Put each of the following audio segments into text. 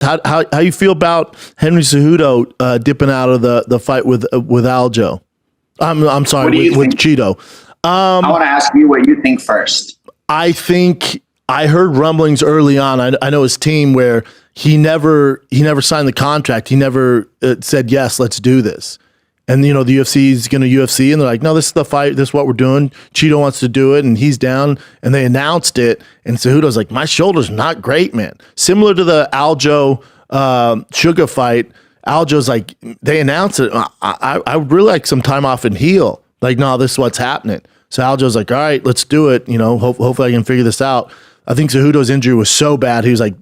How you feel about Henyry Cejudo dipping out of the fight with Aljo? I'm sorry, with Chito. I want to ask you what you think first. I think I heard rumblings early on. I know his team where he never signed the contract. He never said yes, let's do this. And the UFC is going to UFC, and they're like, no, this is the fight. This is what we're doing. Chito wants to do it, and he's down. And they announced it, and Cejudo's like, my shoulder's not great, man. Similar to the Aljo Sugar fight. Aljo's like, they announced it. I would really like some time off and heal. Like, no, this is what's happening. So Aljo's like, all right, let's do it. Hopefully I can figure this out. I think Cejudo's injury was so bad. He was like,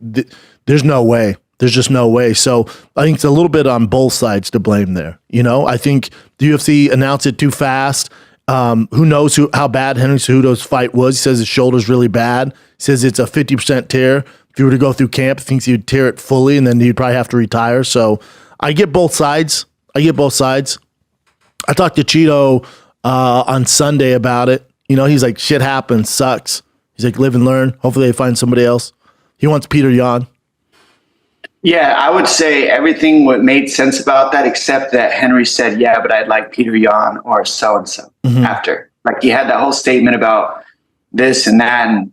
there's no way. There's just no way. So I think it's a little bit on both sides to blame there. I think the UFC announced it too fast. Who knows how bad Henyry Cejudo's fight was. He says his shoulder's really bad. He says it's a 50% tear. If he were to go through camp, he thinks he'd tear it fully, and then he'd probably have to retire. So I get both sides. I talked to Chito on Sunday about it. He's like, shit happens, sucks. He's like, live and learn. Hopefully they find somebody else. He wants Peter Yan. Yeah, I would say everything what made sense about that, except that Henyry said, yeah, but I'd like Peter Yan or so-and-so after. Like, he had that whole statement about this and that.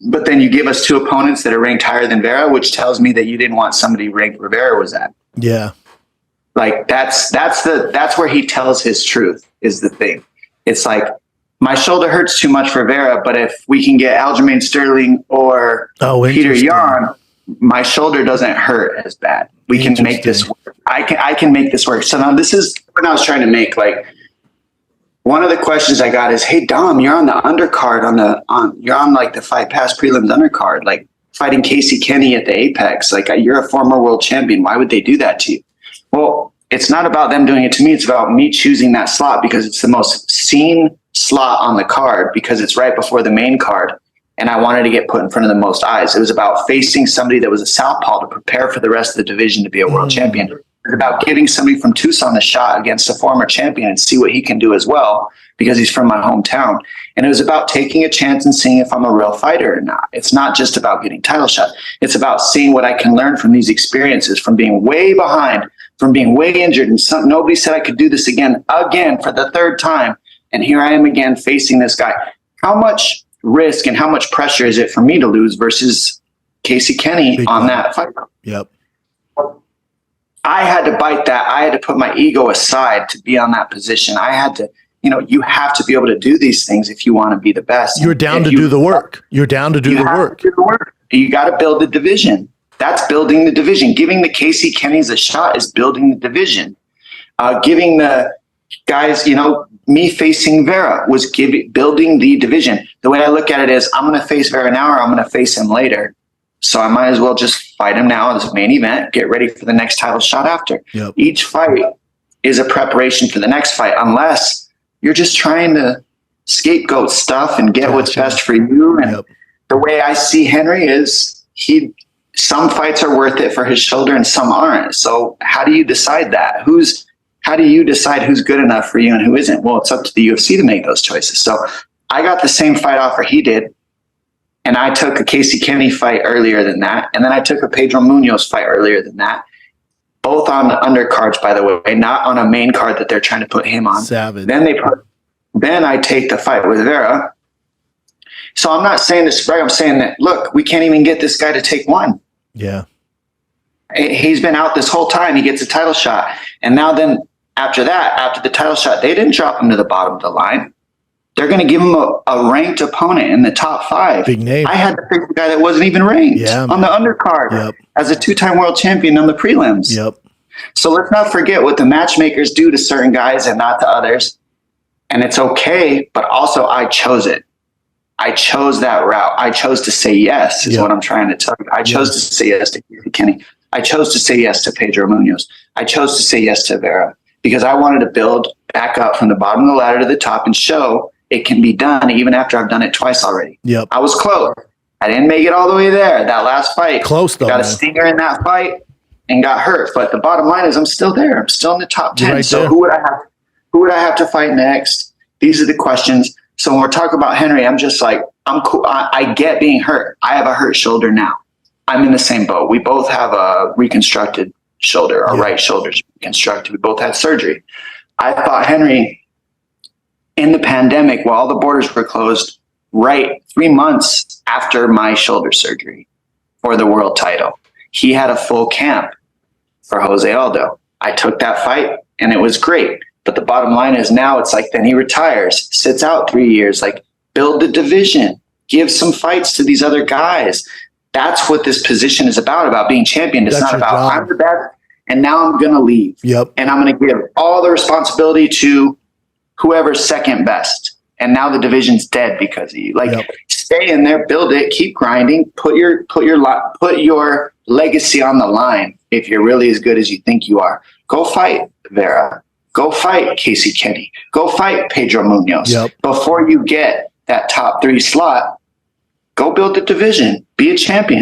But then you give us two opponents that are ranked higher than Vera, which tells me that you didn't want somebody ranked where Vera was at. Yeah. Like, that's where he tells his truth is the thing. It's like, my shoulder hurts too much for Vera, but if we can get Aljamain Sterling or Peter Yan, my shoulder doesn't hurt as bad. We can make this work. I can make this work. So now this is what I was trying to make. Like, one of the questions I got is, hey Dom, you're on the undercard you're on like the Fight Pass prelims undercard, like fighting Casey Kenny at the Apex. Like, you're a former world champion. Why would they do that to you? Well, it's not about them doing it to me. It's about me choosing that slot because it's the most seen slot on the card because it's right before the main card. And I wanted to get put in front of the most eyes. It was about facing somebody that was a southpaw to prepare for the rest of the division to be a world champion. It was about giving somebody from Tucson a shot against a former champion and see what he can do as well because he's from my hometown. And it was about taking a chance and seeing if I'm a real fighter or not. It's not just about getting title shot. It's about seeing what I can learn from these experiences, from being way behind, from being way injured. And nobody said I could do this again for the third time. And here I am again facing this guy. How much risk and how much pressure is it for me to lose versus Casey Kenny on that fight? Yep. I had to bite that. I had to put my ego aside to be on that position. I had to, you have to be able to do these things if you want to be the best. You're down to do the work. You're down to do the work. You got to build the division. That's building the division. Giving the Casey Kennys a shot is building the division. Giving the guys, me facing Vera was building the division. The way I look at it is I'm going to face Vera now or I'm going to face him later. So I might as well just fight him now as a main event, get ready for the next title shot after. Yep. Each fight is a preparation for the next fight, unless you're just trying to scapegoat stuff and get what's best for you. And the way I see Henyry is some fights are worth it for his shoulder and some aren't. So how do you decide that? How do you decide who's good enough for you and who isn't? Well, it's up to the UFC to make those choices. So I got the same fight offer he did. And I took a Casey Kenny fight earlier than that. And then I took a Pedro Munoz fight earlier than that. Both on the undercards, by the way, not on a main card that they're trying to put him on. Savage. Then I take the fight with Vera. So I'm not saying this, I'm saying that, look, we can't even get this guy to take one. Yeah. He's been out this whole time. He gets a title shot. And now then after the title shot, they didn't drop him to the bottom of the line. They're going to give him a ranked opponent in the top 5. Big name. I had to pick a guy that wasn't even ranked on the undercard as a 2-time world champion on the prelims. Yep. So let's not forget what the matchmakers do to certain guys and not to others. And it's okay, but also I chose it. I chose that route. I chose to say yes is what I'm trying to tell you. I chose to say yes to Kenny. I chose to say yes to Pedro Munoz. I chose to say yes to Vera because I wanted to build back up from the bottom of the ladder to the top and show it can be done even after I've done it twice already. Yep. I was close. I didn't make it all the way there. That last fight. Close though. Got a stinger in that fight and got hurt. But the bottom line is I'm still there. I'm still in the top 10. Right so there. who would I have to fight next? These are the questions. So when we're talking about Henyry, I'm just like, I'm cool. I get being hurt. I have a hurt shoulder now. I'm in the same boat. We both have a reconstructed shoulder. Our right shoulder's reconstructed. We both had surgery. I fought Henyry in the pandemic while all the borders were closed, right 3 months after my shoulder surgery for the world title. He had a full camp for Jose Aldo. I took that fight and it was great. But the bottom line is now it's like, then he retires, sits out 3 years, like build the division, give some fights to these other guys. That's what this position is about being champion. It's not about job. I'm the best and now I'm going to leave. Yep. And I'm going to give all the responsibility to whoever's second best. And now the division's dead because of you. Like stay in there, build it, keep grinding, put your legacy on the line. If you're really as good as you think you are, go fight Vera, go fight Casey Kenny, go fight Pedro Munoz. Before you get that top 3 slot, go build the division, be a champion.